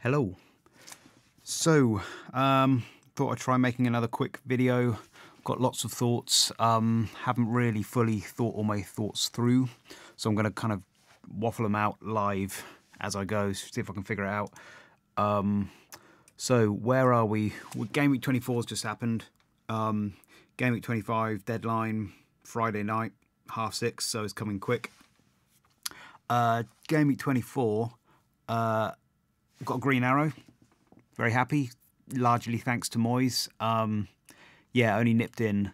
Hello. So, thought I'd try making another quick video. Got lots of thoughts. Haven't really fully thought all my thoughts through, so I'm going to kind of waffle them out live as I go, see if I can figure it out. So, where are we? Game week 24 has just happened. Game week 25 deadline Friday night, 6:30, so it's coming quick. Game week 24. Got a green arrow. Very happy. Largely thanks to Moyes. Yeah, only nipped in.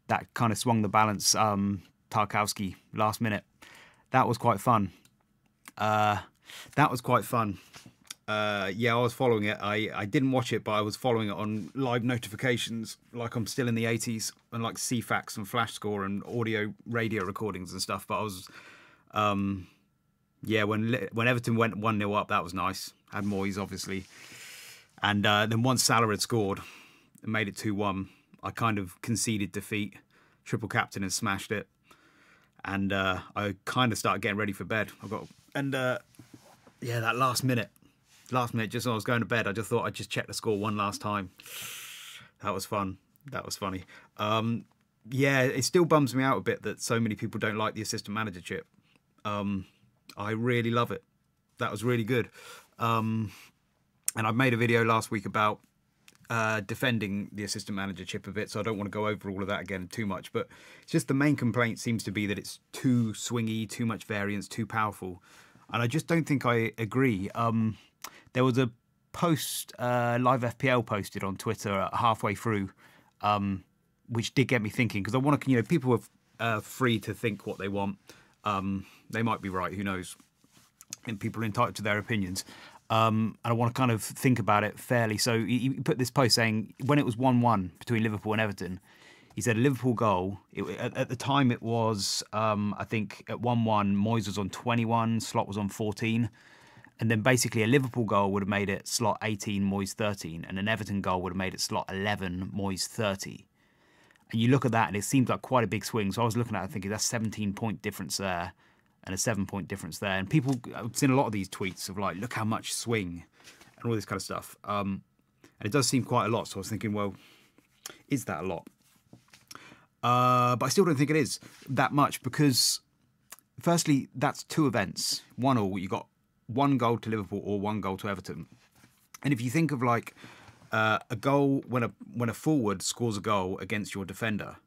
That kind of swung the balance. Tarkowski last minute. That was quite fun. Yeah, I was following it. I didn't watch it, but I was following it on live notifications, like I'm still in the 80s, and like CFAX and Flash Score and audio radio recordings and stuff. But I was, yeah, when Everton went 1-0 up, that was nice. Had Moyes, obviously. And then once Salah had scored and made it 2-1, I kind of conceded defeat, triple captain and smashed it. And I kind of started getting ready for bed. Yeah, that last minute, just as I was going to bed, I just thought I'd just check the score one last time. That was fun. That was funny. Yeah, it still bums me out a bit that so many people don't like the assistant manager chip. I really love it. That was really good. And I made a video last week about defending the assistant manager chip a bit, so I don't want to go over all of that again too much. But it's just the main complaint seems to be that it's too swingy, too much variance, too powerful. And I just don't think I agree. There was a post, live FPL posted on Twitter halfway through, which did get me thinking, because I want to, people are free to think what they want. They might be right, who knows? And people are entitled to their opinions. And I want to kind of think about it fairly. So he put this post saying, when it was 1-1 between Liverpool and Everton, he said a Liverpool goal, at the time it was, I think at 1-1, Moyes was on 21, Slot was on 14. And then basically a Liverpool goal would have made it Slot 18, Moyes 13. And an Everton goal would have made it Slot 11, Moyes 30. And you look at that and it seems like quite a big swing. So I was looking at it thinking that's 17-point difference there and a 7-point difference there. And people, I've seen a lot of these tweets of like, look how much swing and all this kind of stuff. And it does seem quite a lot. So I was thinking, well, is that a lot? But I still don't think it is that much because, firstly, that's two events. 1-1, you got one goal to Liverpool or one goal to Everton. And if you think of like a goal when a forward scores a goal against your defender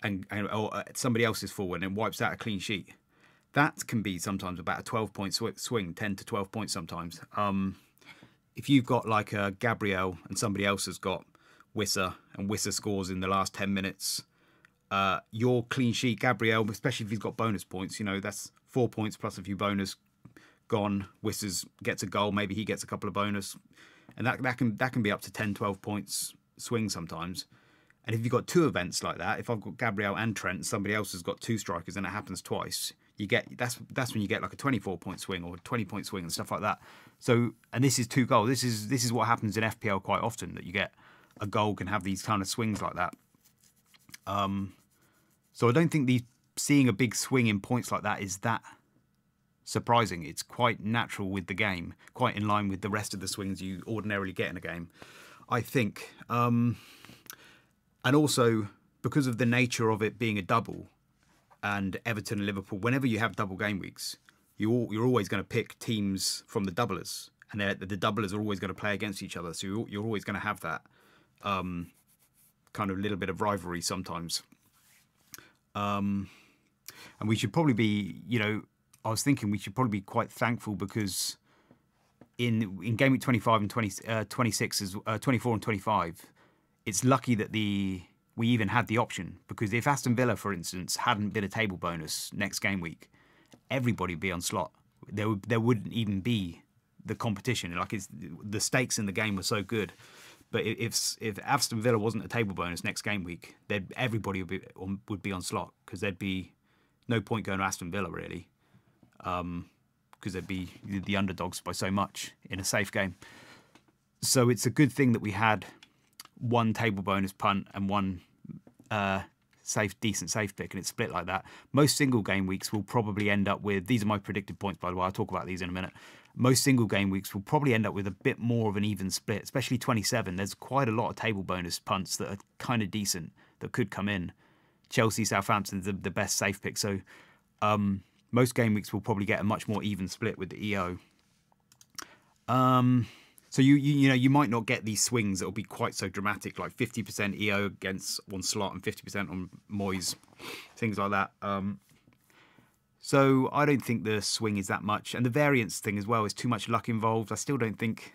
or somebody else's forward and wipes out a clean sheet, that can be sometimes about a 12-point swing, 10 to 12 points sometimes. If you've got like a Gabriel and somebody else has got Wissa and Wissa scores in the last 10 minutes, your clean sheet, Gabriel, especially if he's got bonus points, that's 4 points plus a few bonus gone. Wissa gets a goal, maybe he gets a couple of bonus. And that can be up to 10, 12 points swing sometimes. And if you've got two events like that, if I've got Gabriel and Trent and somebody else has got two strikers and it happens twice, that's when you get like a 24-point swing or a 20-point swing and stuff like that. So, and this is two goals. This is what happens in FPL quite often, that you get a goal can have these kind of swings like that. So I don't think seeing a big swing in points like that is that surprising. It's quite natural with the game, quite in line with the rest of the swings you ordinarily get in a game, I think. And also, because of the nature of it being a double, and Everton and Liverpool, whenever you have double game weeks, you're always going to pick teams from the doublers, and the doublers are always going to play against each other. So you're always going to have that kind of little bit of rivalry sometimes. And we should probably be, I was thinking we should probably be quite thankful because in game week 25 and 26, 24 and 25, it's lucky that we even had the option, because if Aston Villa, for instance, hadn't been a table bonus next game week, everybody would be on Slot. There wouldn't even be the competition. Like the stakes in the game were so good. But if Aston Villa wasn't a table bonus next game week, everybody would be on Slot, because there'd be no point going to Aston Villa really, because they'd be the underdogs by so much in a safe game. So it's a good thing that we had one table bonus punt and one decent safe pick, and it's split like that. Most single game weeks will probably end up with, these are my predicted points by the way, I'll talk about these in a minute, most single game weeks will probably end up with a bit more of an even split, especially 27. There's quite a lot of table bonus punts that are kind of decent that could come in. Chelsea, Southampton's the best safe pick. So most game weeks will probably get a much more even split with the EO. So you might not get these swings that will be quite so dramatic, like 50% EO against one slot and 50% on Moyes, things like that. So I don't think the swing is that much, and the variance thing as well is too much luck involved. I still think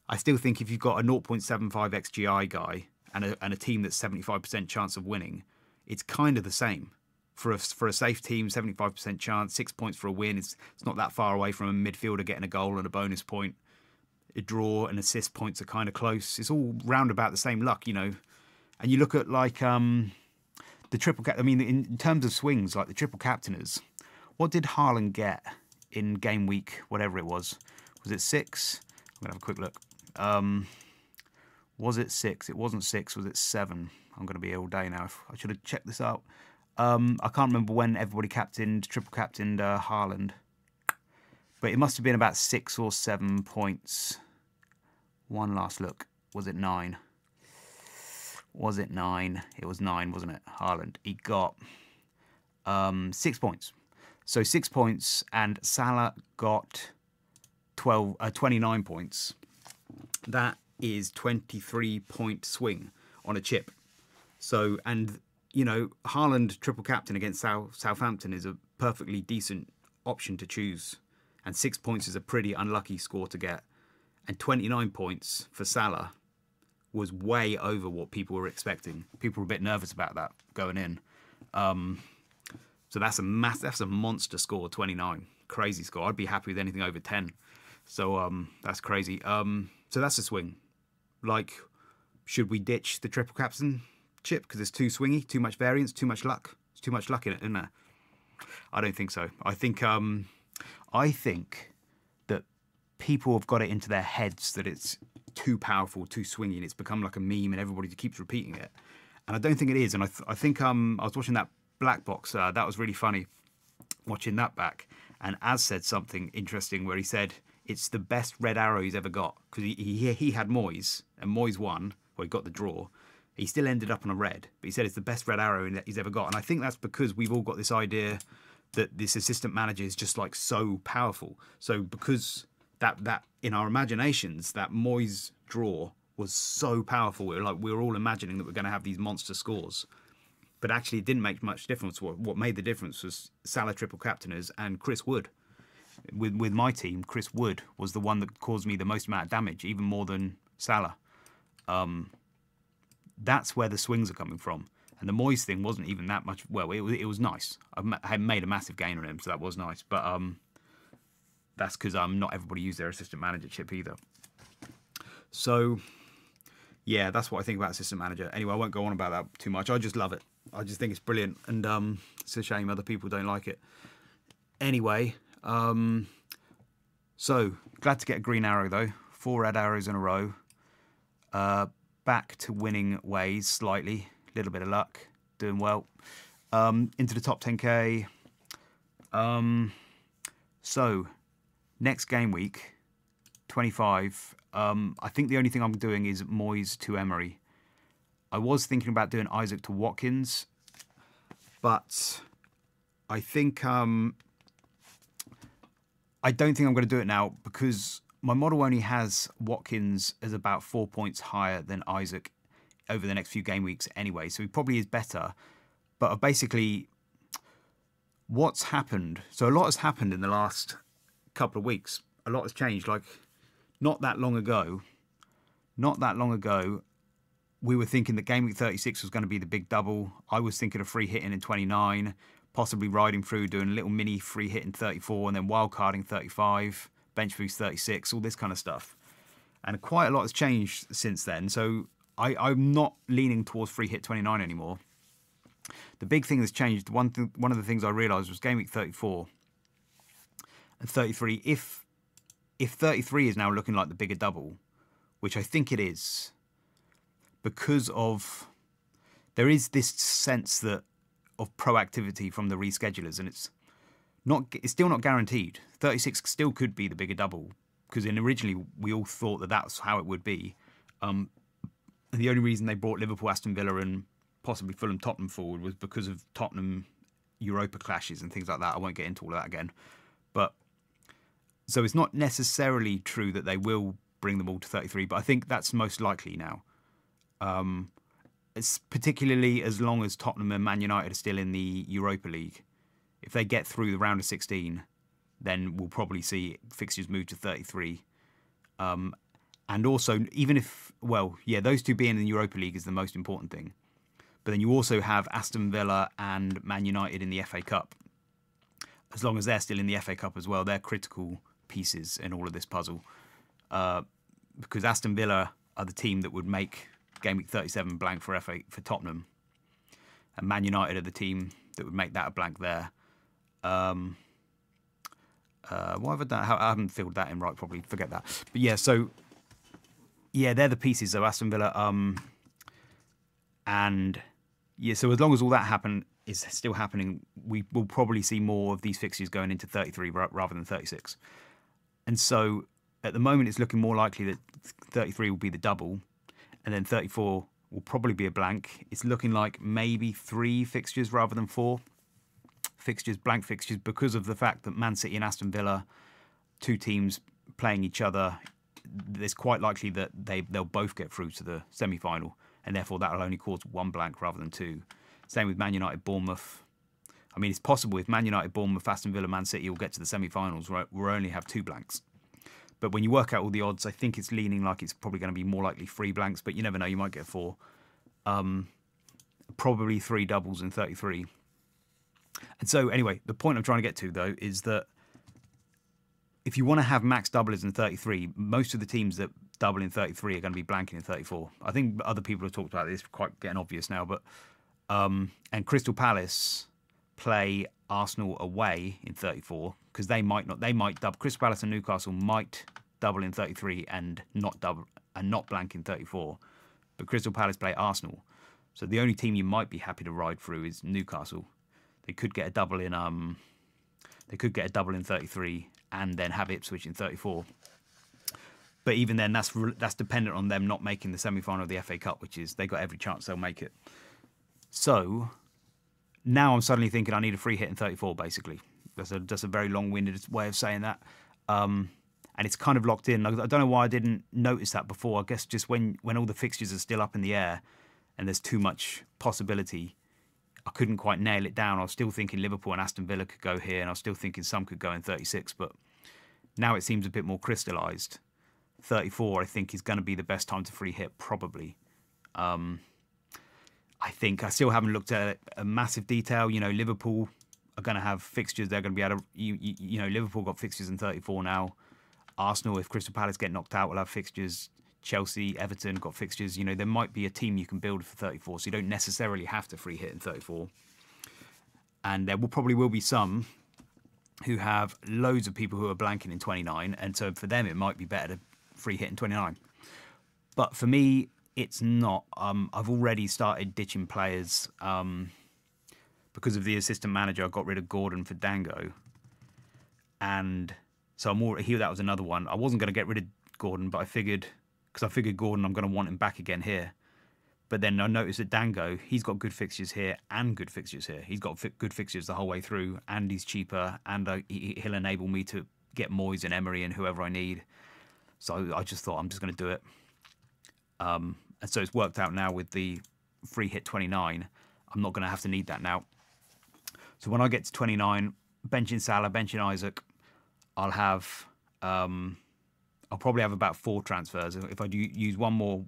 if you've got a 0.75 XGI guy and a team that's 75% chance of winning, it's kind of the same. For a safe team, 75% chance, 6 points for a win. It's not that far away from a midfielder getting a goal and a bonus point. A draw and assist points are kind of close. It's all round about the same luck, you know. And you look at like the triple cap. I mean, in terms of swings, like the triple captainers, what did Haaland get in game week, whatever it was? Was it 6? I'm going to have a quick look. Was it 6? It wasn't 6. Was it 7? I'm going to be here all day now. I should have checked this out. I can't remember when everybody triple captained Haaland. But it must have been about 6 or 7 points. One last look. Was it 9? Was it 9? It was 9, wasn't it? Haaland. He got 6 points. So 6 points, and Salah got 29 points. That is 23-point swing on a chip. So, and, you know, Haaland triple captain against Southampton is a perfectly decent option to choose. And 6 points is a pretty unlucky score to get. And 29 points for Salah was way over what people were expecting. People were a bit nervous about that going in. So that's a monster score, 29. Crazy score. I'd be happy with anything over 10. So that's crazy. So that's a swing. Like, should we ditch the triple captain chip because it's too swingy, too much variance, too much luck? There's too much luck in it, isn't there? I don't think so. I think that people have got it into their heads that it's too powerful, too swingy, and it's become like a meme, and everybody keeps repeating it. And I don't think it is. And I think I was watching that Black Box. That was really funny, watching that back. And Az said something interesting where he said it's the best red arrow he's ever got, because he had Moyes, and Moyes won. Well, he got the draw. He still ended up on a red, but he said it's the best red arrow he's ever got. And I think that's because we've all got this idea that this assistant manager is just like so powerful. So because that in our imaginations, that Moyes draw was so powerful, we were all imagining that we're going to have these monster scores. But actually, it didn't make much difference. What made the difference was Salah triple captainers and Chris Wood. With my team, Chris Wood was the one that caused me the most amount of damage, even more than Salah. That's where the swings are coming from. And the Moyes thing wasn't even that much. Well, it was nice. I had made a massive gain on him, so that was nice. But that's because not everybody used their assistant manager chip either. So, yeah, that's what I think about assistant manager. Anyway, I won't go on about that too much. I just love it. I just think it's brilliant. And it's a shame other people don't like it. Anyway, so glad to get a green arrow, though. 4 red arrows in a row. Back to winning ways slightly. Little bit of luck, doing well. Into the top 10k. So next game week, 25. I think the only thing I'm doing is Moyes to Emery. I was thinking about doing Isaac to Watkins, but I think I don't think I'm going to do it now because my model only has Watkins as about 4 points higher than Isaac over the next few game weeks anyway, so he probably is better. But basically, what's happened? So a lot has happened in the last couple of weeks. A lot has changed. Like, not that long ago, we were thinking that game week 36 was going to be the big double. I was thinking of free hitting in 29, possibly riding through, doing a little mini free hit in 34, and then wild carding 35, bench boost 36, all this kind of stuff. And quite a lot has changed since then. So I'm not leaning towards free hit 29 anymore. The big thing that's changed, one of the things I realised was game week 34 and 33. If 33 is now looking like the bigger double, which I think it is, because there is this sense of proactivity from the reschedulers, and It's still not guaranteed. 36 still could be the bigger double, because originally we all thought that that's how it would be. And the only reason they brought Liverpool, Aston Villa, and possibly Fulham, Tottenham forward was because of Tottenham Europa clashes and things like that. I won't get into all of that again. But so it's not necessarily true that they will bring them all to 33, but I think that's most likely now. It's particularly as long as Tottenham and Man United are still in the Europa League. If they get through the round of 16, then we'll probably see fixtures move to 33. And also, even if, well, yeah, those two being in the Europa League is the most important thing. But then you also have Aston Villa and Man United in the FA Cup. As long as they're still in the FA Cup as well, they're critical pieces in all of this puzzle. Because Aston Villa are the team that would make Game Week 37 blank for Tottenham. And Man United are the team that would make that a blank there. Why have I done? I haven't filled that in right properly. Forget that. But yeah, so yeah, they're the pieces. So Aston Villa, and yeah, so as long as all that is still happening, we will probably see more of these fixtures going into 33 rather than 36. And so at the moment, it's looking more likely that 33 will be the double, and then 34 will probably be a blank. It's looking like maybe 3 fixtures rather than 4 fixtures, blank fixtures, because of the fact that Man City and Aston Villa, 2 teams playing each other, it's quite likely that they'll both get through to the semi-final, and therefore that'll only cause 1 blank rather than 2. Same with Man United, Bournemouth. I mean, it's possible if Man United, Bournemouth, Aston Villa, Man City all get to the semi-finals, we'll only have 2 blanks. But when you work out all the odds, I think it's leaning like it's probably going to be more likely 3 blanks, but you never know, you might get 4. Probably 3 doubles in 33. And so, anyway, the point I'm trying to get to, though, is that if you want to have max doublers in 33, most of the teams that double in 33 are going to be blanking in 34. I think other people have talked about this, quite getting obvious now, but and Crystal Palace play Arsenal away in 34 because they might double. Crystal Palace and Newcastle might double in 33 and not blank in 34, but Crystal Palace play Arsenal, so the only team you might be happy to ride through is Newcastle. They could get a double in 33 and then have Ipswich in 34. But even then, that's dependent on them not making the semi-final of the FA Cup, which is they got every chance they'll make it. So now I'm suddenly thinking I need a free hit in 34. Basically, that's a very long-winded way of saying that, and it's kind of locked in. I don't know why I didn't notice that before. I guess just when all the fixtures are still up in the air and there's too much possibility, I couldn't quite nail it down. I was still thinking Liverpool and Aston Villa could go here, and I was still thinking some could go in 36, but now it seems a bit more crystallised. 34, I think, is going to be the best time to free hit, probably. I think I still haven't looked at it in massive detail. You know, Liverpool are going to have fixtures. They're going to be able to, you know, Liverpool got fixtures in 34 now. Arsenal, if Crystal Palace get knocked out, will have fixtures. Chelsea, Everton got fixtures. You know, there might be a team you can build for 34, so you don't necessarily have to free hit in 34. And there probably will be some who have loads of people who are blanking in 29, and so for them it might be better to free hit in 29. But for me, it's not. I've already started ditching players because of the assistant manager. I got rid of Gordon for Dango, and so that was another one. I wasn't going to get rid of Gordon, but I figured Gordon, I'm going to want him back again here. But then I noticed that Dango, he's got good fixtures here and good fixtures here. He's got good fixtures the whole way through, and he's cheaper, and he'll enable me to get Moyes and Emery and whoever I need. So I just thought I'm just going to do it. And so it's worked out now with the free hit 29. I'm not going to have to need that now. So when I get to 29, benching Salah, benching Isaac, I'll probably have about 4 transfers. If I do use one more,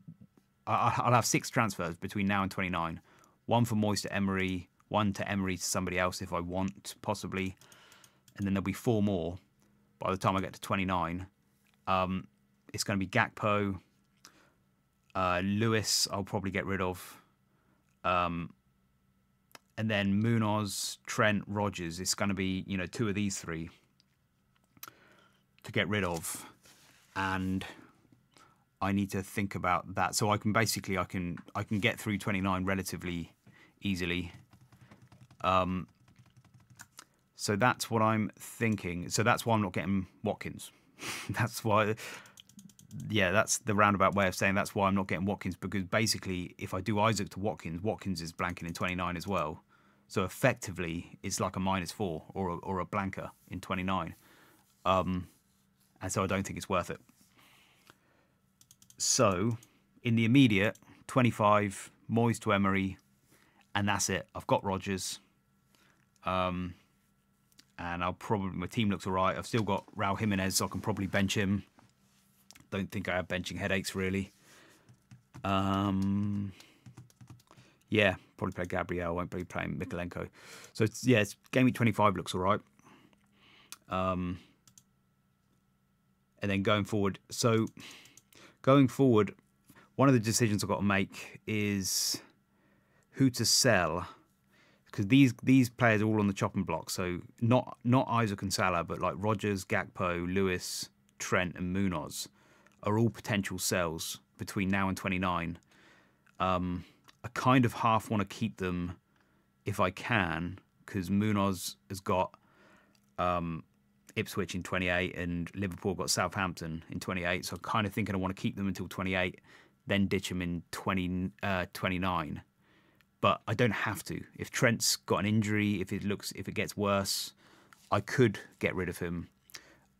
I'll have 6 transfers between now and 29. 1 for Moyes to Emery, 1 to Emery to somebody else if I want, possibly. And then there'll be 4 more by the time I get to 29. It's going to be Gakpo, Lewis I'll probably get rid of. And then Munoz, Trent, Rodgers. It's going to be, 2 of these 3 to get rid of. And I need to think about that. So I can get through 29 relatively easily. So that's what I'm thinking. So that's why I'm not getting Watkins. That's why, yeah, that's the roundabout way of saying that's why I'm not getting Watkins, because basically if I do Isaac to Watkins, Watkins is blanking in 29 as well. So effectively it's like a -4 or a blanker in 29. And so I don't think it's worth it. So in the immediate, 25, Moyes to Emery, and that's it. I've got Rodgers. And I'll probably, my team looks all right. I've still got Raul Jimenez, so I can probably bench him. Don't think I have benching headaches, really. Yeah, probably play Gabriel. Won't be playing Mikalenko. So, it's game week 25 looks all right. And then going forward. So, going forward, one of the decisions I've got to make is who to sell. Because these players are all on the chopping block. So not Isaac and Salah, but like Rodgers, Gakpo, Lewis, Trent and Munoz are all potential sells between now and 29. I kind of half want to keep them if I can, because Munoz has got Ipswich in 28 and Liverpool got Southampton in 28. So I'm kind of thinking I want to keep them until 28, then ditch them in 29. But I don't have to. If Trent's got an injury, if it gets worse, I could get rid of him.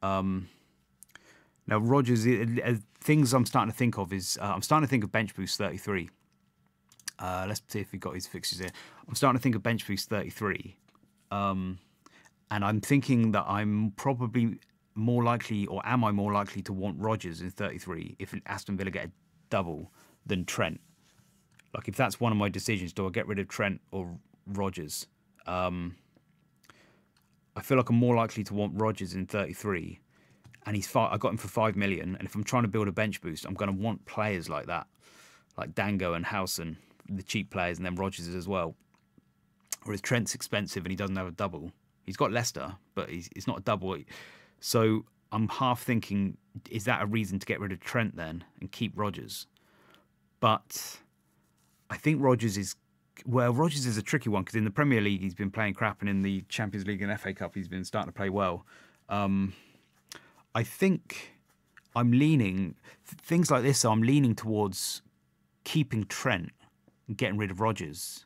Now Rodgers, things I'm starting to think of is I'm starting to think of bench boost 33. Let's see if we got his fixtures here. I'm starting to think of bench boost 33, and I'm thinking that I'm probably more likely, or am I more likely to want Rodgers in 33 if Aston Villa get a double than Trent? Like, if that's one of my decisions, do I get rid of Trent or Rodgers? I feel like I'm more likely to want Rodgers in 33. And I got him for 5 million. And if I'm trying to build a bench boost, I'm going to want players like that. Like Dango and Howson, the cheap players, and then Rodgers as well. Whereas Trent's expensive and he doesn't have a double. He's got Leicester, but it's not a double. So I'm half thinking, is that a reason to get rid of Trent then and keep Rodgers? But I think Rodgers is a tricky one, because in the Premier League he's been playing crap, and in the Champions League and FA Cup he's been starting to play well. I think I'm leaning, things like this, I'm leaning towards keeping Trent and getting rid of Rodgers.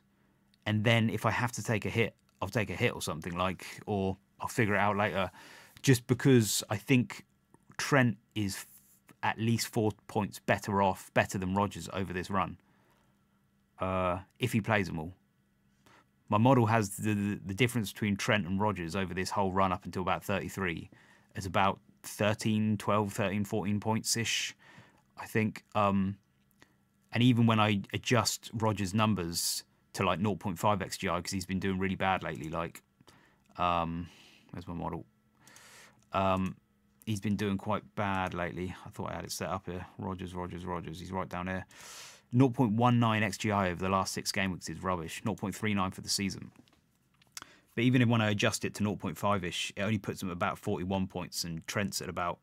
And then if I have to take a hit, I'll take a hit or something, or I'll figure it out later. Just because I think Trent is at least 4 points better than Rodgers over this run. If he plays them all. My model has the difference between Trent and Rodgers over this whole run up until about 33 is about 13, 12, 13, 14 points-ish, I think. And even when I adjust Rodgers' numbers to like 0.5 XGI, because he's been doing really bad lately, like, where's my model? He's been doing quite bad lately. I thought I had it set up here. Rodgers. He's right down here. 0.19 XGI over the last 6 game weeks is rubbish. 0.39 for the season. But even when I adjust it to 0.5-ish, it only puts him at about 41 points, and Trent's at about,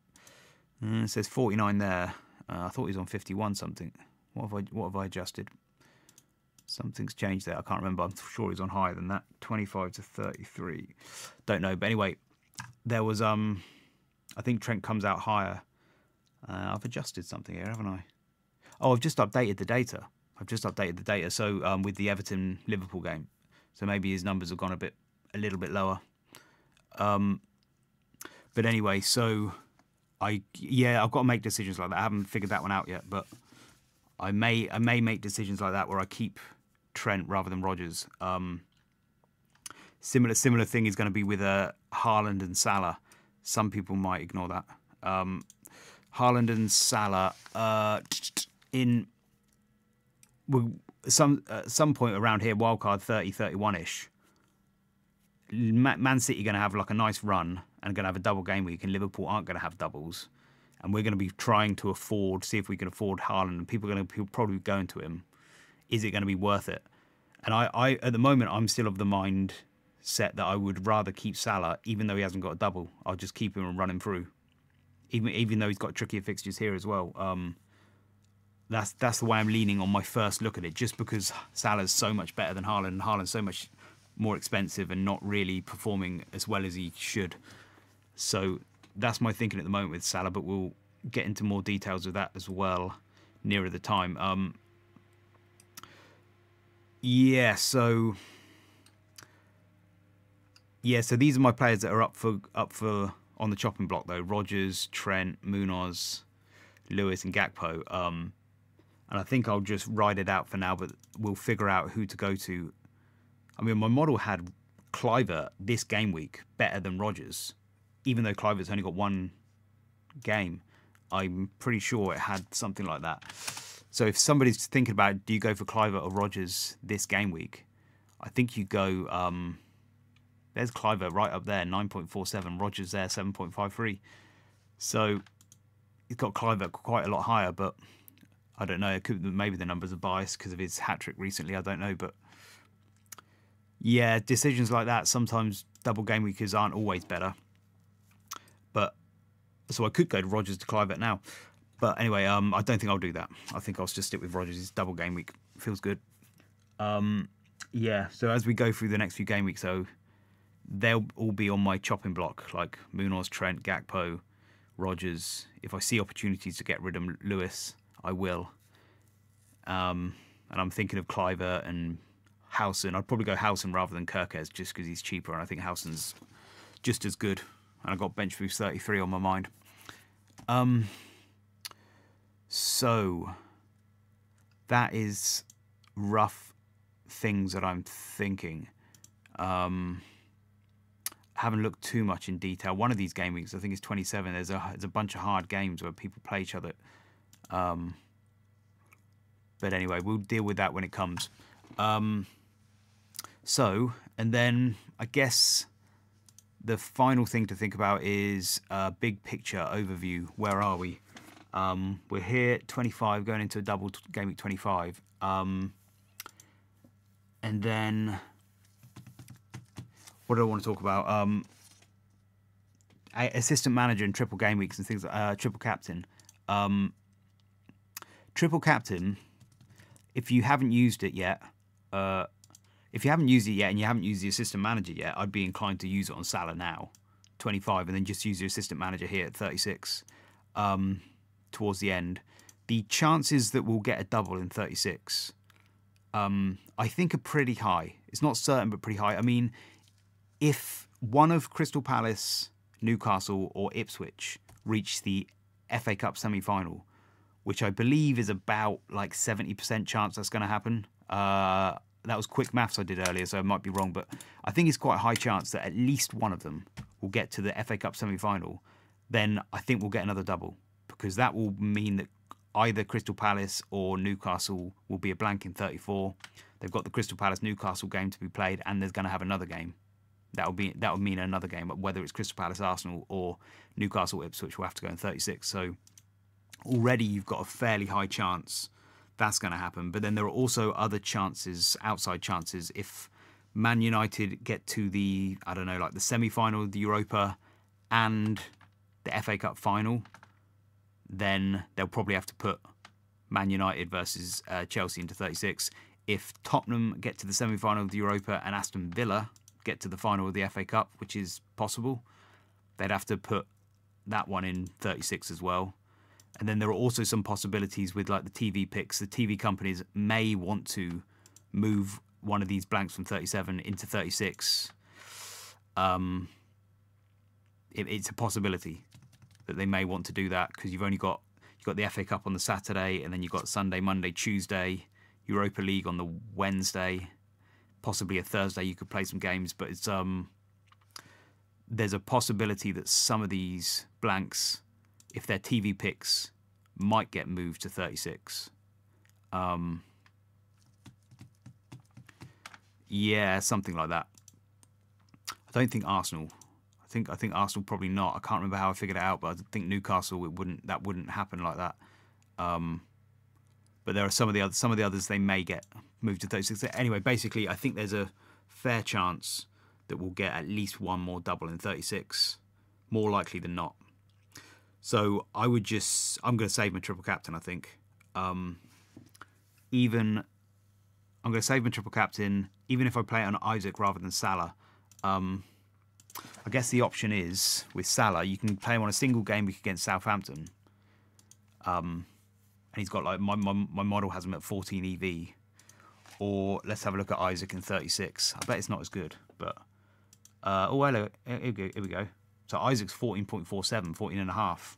it says 49 there. I thought he was on 51 something. What have I adjusted? Something's changed there. I can't remember. I'm sure he's on higher than that. 25 to 33. Don't know. But anyway, there was, I think Trent comes out higher. I've adjusted something here, haven't I? Oh, I've just updated the data. So with the Everton-Liverpool game. So maybe his numbers have gone a little bit lower. But anyway, so I've got to make decisions like that. I haven't figured that one out yet, but I may make decisions like that where I keep Trent rather than Rodgers. Similar thing is going to be with Haaland and Salah. Some people might ignore that. Haaland and Salah in some point around here, wildcard 30, 31-ish. Man City are going to have like a nice run and going to have a double game week, and Liverpool aren't going to have doubles. And we're going to be trying to see if we can afford Haaland, and people are going to probably go into him. Is it going to be worth it? And I at the moment, I'm still of the mindset that I would rather keep Salah, even though he hasn't got a double. I'll just keep him and run him through, even though he's got trickier fixtures here as well. That's the way I'm leaning on my first look at it, just because Salah's so much better than Haaland, and Haaland's so much more expensive and not really performing as well as he should. So that's my thinking at the moment with Salah, but we'll get into more details of that as well nearer the time. Yeah, so these are my players that are up for on the chopping block though: Rodgers, Trent, Munoz, Lewis, and Gakpo. And I think I'll just ride it out for now, but we'll figure out who to go to. I mean, my model had Kluivert this game week better than Rodgers, even though Kluivert's only got one game. I'm pretty sure it had something like that. So if somebody's thinking about, do you go for Kluivert or Rodgers this game week? I think you go, there's Kluivert right up there, 9.47. Rodgers there, 7.53. So he's got Kluivert quite a lot higher, but I don't know. It could, maybe the numbers are biased because of his hat-trick recently. I don't know, but yeah, decisions like that, sometimes double game weekers aren't always better. But so I could go to Rodgers to Kluivert now. But anyway, I don't think I'll do that. I think I'll just stick with Rodgers. His double game week feels good. Yeah, so as we go through the next few game weeks, so they'll all be on my chopping block, like Munoz, Trent, Gakpo, Rodgers. If I see opportunities to get rid of Lewis, I will. And I'm thinking of Kluivert and Howson. I'd probably go Howson rather than Kirkes just because he's cheaper, and I think Howson's just as good. And I've got bench boost 33 on my mind. So that is rough things that I'm thinking. Haven't looked too much in detail. One of these game weeks, I think it's 27. There's a bunch of hard games where people play each other. But anyway, we'll deal with that when it comes. So, and then I guess the final thing to think about is a big picture overview. Where are we? We're here at 25, going into a double game week 25. And then, what do I want to talk about? Assistant manager and triple game weeks and things like triple captain. Triple captain, if you haven't used it yet, and you haven't used the assistant manager yet, I'd be inclined to use it on Salah now, 25, and then just use your assistant manager here at 36 towards the end. The chances that we'll get a double in 36, I think, are pretty high. It's not certain, but pretty high. I mean, if one of Crystal Palace, Newcastle, or Ipswich reach the FA Cup semi-final, which I believe is about like 70% chance that's going to happen. That was quick maths I did earlier, so I might be wrong, but I think it's quite a high chance that at least one of them will get to the FA Cup semi-final. Then I think we'll get another double, because that will mean that either Crystal Palace or Newcastle will be a blank in 34. They've got the Crystal Palace-Newcastle game to be played, and there's going to have another game. That would mean another game, whether it's Crystal Palace-Arsenal or Newcastle-Ipswich will have to go in 36. So already you've got a fairly high chance that's going to happen. But then there are also other chances, outside chances. If Man United get to the, I don't know, like the semi-final of the Europa and the FA Cup final, then they'll probably have to put Man United versus Chelsea into 36. If Tottenham get to the semi-final of the Europa and Aston Villa get to the final of the FA Cup, which is possible, they'd have to put that one in 36 as well. And then there are also some possibilities with like the TV picks. The TV companies may want to move one of these blanks from 37 into 36. It's a possibility that they may want to do that, because you've got the FA Cup on the Saturday, and then you've got Sunday, Monday, Tuesday, Europa League on the Wednesday, possibly a Thursday you could play some games. But it's there's a possibility that some of these blanks, if they're TV picks, might get moved to 36. Yeah, something like that. I don't think Arsenal. I think Arsenal probably not. I can't remember how I figured it out, but I think Newcastle that wouldn't happen like that. But there are some of the others they may get moved to 36. Anyway, basically, I think there's a fair chance that we'll get at least one more double in 36, more likely than not. So I'm going to save my triple captain, I think. Even I'm going to save my triple captain, even if I play it on Isaac rather than Salah. I guess the option is, with Salah, you can play him on a single game week against Southampton. And he's got, like, my model has him at 14 EV. Or let's have a look at Isaac in 36. I bet it's not as good, but... oh, hello. Here we go. So Isaac's 14.47, 14.5.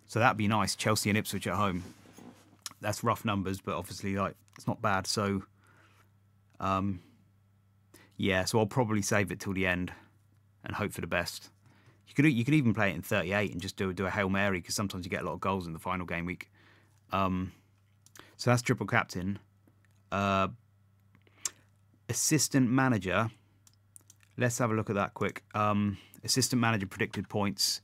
So that'd be nice. Chelsea and Ipswich at home. That's rough numbers, but obviously, like, it's not bad. So, yeah, so I'll probably save it till the end and hope for the best. You could even play it in 38 and just do a Hail Mary, because sometimes you get a lot of goals in the final game week. So that's triple captain. Assistant manager. Let's have a look at that quick. Assistant manager predicted points.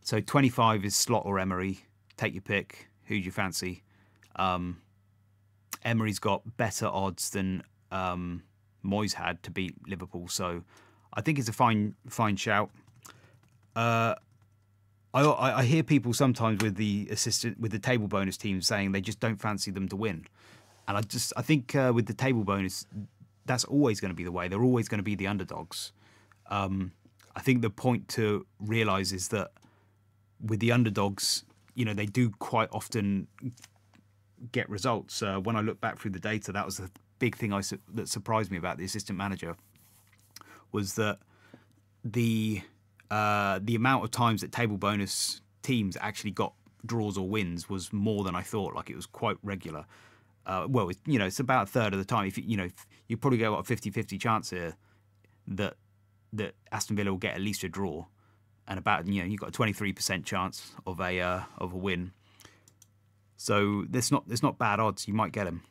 So 25 is Slot or Emery. Take your pick. Who do you fancy? Emery's got better odds than Moyes had to beat Liverpool, so I think it's a fine shout. I hear people sometimes with the table bonus teams saying they just don't fancy them to win, and I think with the table bonus, that's always going to be the way. They're always going to be the underdogs. I think the point to realise is that with the underdogs, you know, they do quite often get results. When I look back through the data, that was the big thing that surprised me about the assistant manager, was that the amount of times that table bonus teams actually got draws or wins was more than I thought. Like, it was quite regular. Well, it's about a third of the time. If you probably got a 50-50 chance here that Aston Villa will get at least a draw, and about you've got a 23% chance of a win. So there's not bad odds. You might get him.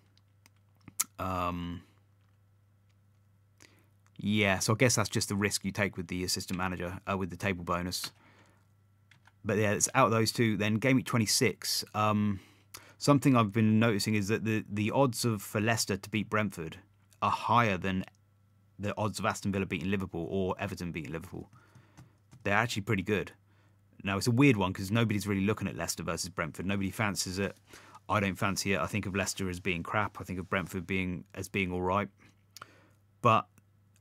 Yeah, so I guess that's just the risk you take with the assistant manager, with the table bonus. But yeah, it's out of those two. Then game week 26. Something I've been noticing is that the odds for Leicester to beat Brentford are higher than the odds of Aston Villa beating Liverpool or Everton beating Liverpool. They're actually pretty good. Now, it's a weird one because nobody's really looking at Leicester versus Brentford. Nobody fancies it. I don't fancy it. I think of Leicester as being crap. I think of Brentford as being all right. But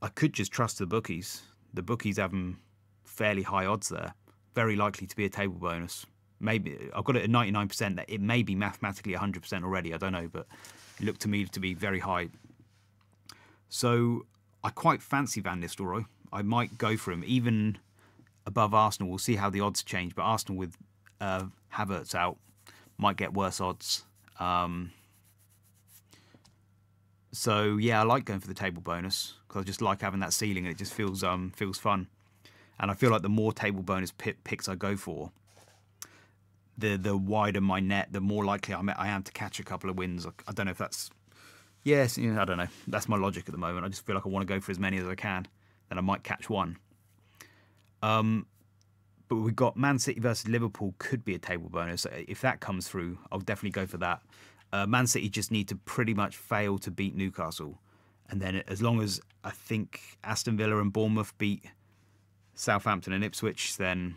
I could just trust the bookies. The bookies have them fairly high odds there. Very likely to be a table bonus. Maybe I've got it at 99%. That it may be mathematically 100% already. I don't know, but it looked to me to be very high. So I quite fancy Van Nistelrooy. I might go for him, even above Arsenal. We'll see how the odds change. But Arsenal with Havertz out might get worse odds. So yeah, I like going for the table bonus because I just like having that ceiling, and it just feels fun. And I feel like the more table bonus picks I go for, the wider my net, the more likely I am to catch a couple of wins. I don't know if that's... Yes, I don't know. That's my logic at the moment. I just feel like I want to go for as many as I can. Then I might catch one. But we've got Man City versus Liverpool could be a table bonus. If that comes through, I'll definitely go for that. Man City just need to pretty much fail to beat Newcastle. And then as long as I think Aston Villa and Bournemouth beat Southampton and Ipswich, then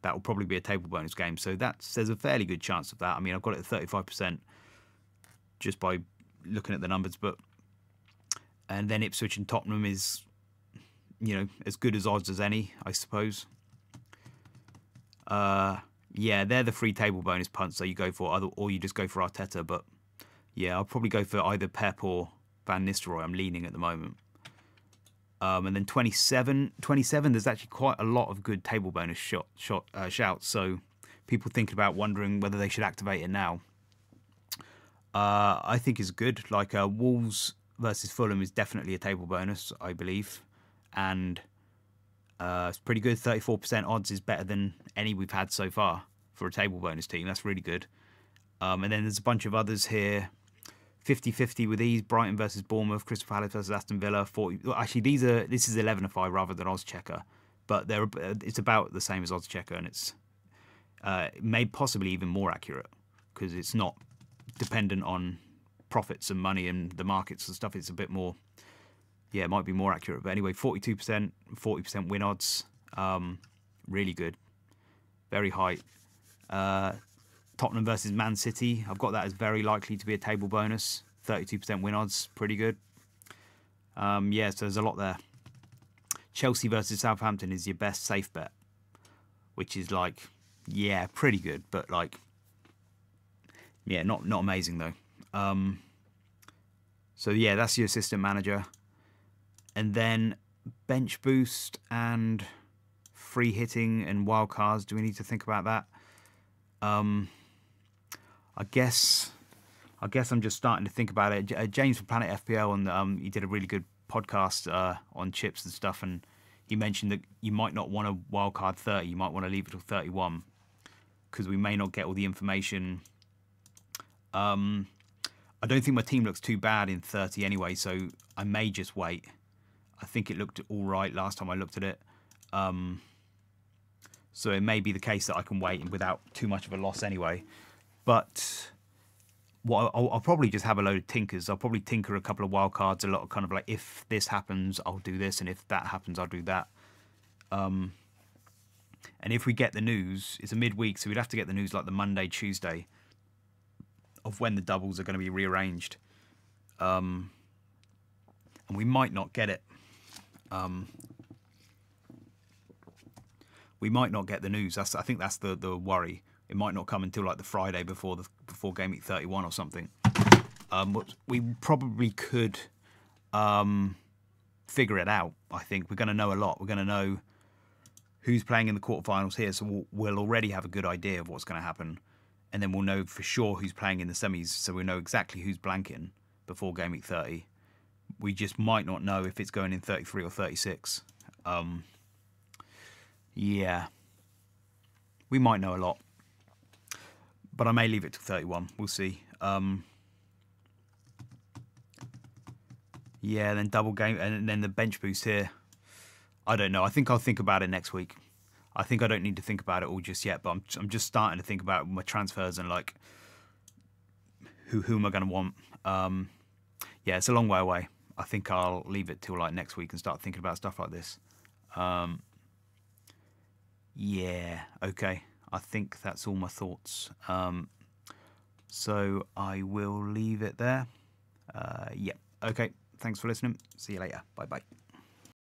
that will probably be a table bonus game. So there's a fairly good chance of that. I mean, I've got it at 35% just by looking at the numbers. And then Ipswich and Tottenham is, as good as odds as any, I suppose. Yeah, they're the free table bonus punts that you go for, or you just go for Arteta. But yeah, I'll probably go for either Pep or Van Nistelrooy. I'm leaning at the moment. And then 27, there's actually quite a lot of good table bonus shouts. So people thinking about wondering whether they should activate it now. I think is good. Like Wolves versus Fulham is definitely a table bonus, I believe. And it's pretty good. 34% odds is better than any we've had so far for a table bonus team. That's really good. And then there's a bunch of others here. 50-50 with these. Brighton versus Bournemouth, Crystal Palace versus Aston Villa. 40. Well, actually, this is 11-5 rather than Odds Checker, but it's about the same as Odds Checker, and it's made possibly even more accurate because it's not dependent on profits and money and the markets and stuff. It's a bit more. Yeah, it might be more accurate, but anyway, 42%, 40% win odds. Really good, very high. Tottenham versus Man City. I've got that as very likely to be a table bonus. 32% win odds, pretty good. Yeah, so there's a lot there. Chelsea versus Southampton is your best safe bet, which is like, yeah, pretty good, but like, yeah, not amazing though. So yeah, that's your assistant manager. And then bench boost and free hitting and wild cards. Do we need to think about that? I guess I'm just starting to think about it. James from Planet FPL, and he did a really good podcast on chips and stuff, and he mentioned that you might not want a wild card 30. You might want to leave it till 31 because we may not get all the information. I don't think my team looks too bad in 30 anyway, so I may just wait. I think it looked all right last time I looked at it. So it may be the case that I can wait without too much of a loss anyway. But what I'll probably just have a load of tinkers. I'll probably tinker a couple of wild cards, a lot of kind of like, if this happens, I'll do this, and if that happens, I'll do that. And if we get the news, it's a midweek, so we'd have to get the news like the Monday, Tuesday of when the doubles are going to be rearranged. And we might not get it. We might not get the news. I think that's the worry. It might not come until like the Friday before Game Week 31 or something. But we probably could figure it out. I think we're going to know a lot. We're going to know who's playing in the quarterfinals here, so we'll already have a good idea of what's going to happen, and then we'll know for sure who's playing in the semis, so we'll know exactly who's blanking before Game Week 30. We just might not know if it's going in 33 or 36. Yeah, we might know a lot, but I may leave it to 31. We'll see. Yeah, then double game, and then the bench boost here. I don't know. I think I'll think about it next week. I think I don't need to think about it all just yet, but I'm just starting to think about my transfers and like who am I going to want. Yeah, it's a long way away. I think I'll leave it till like next week and start thinking about stuff like this. Yeah, okay. I think that's all my thoughts. So I will leave it there. Yeah, okay. Thanks for listening. See you later. Bye-bye.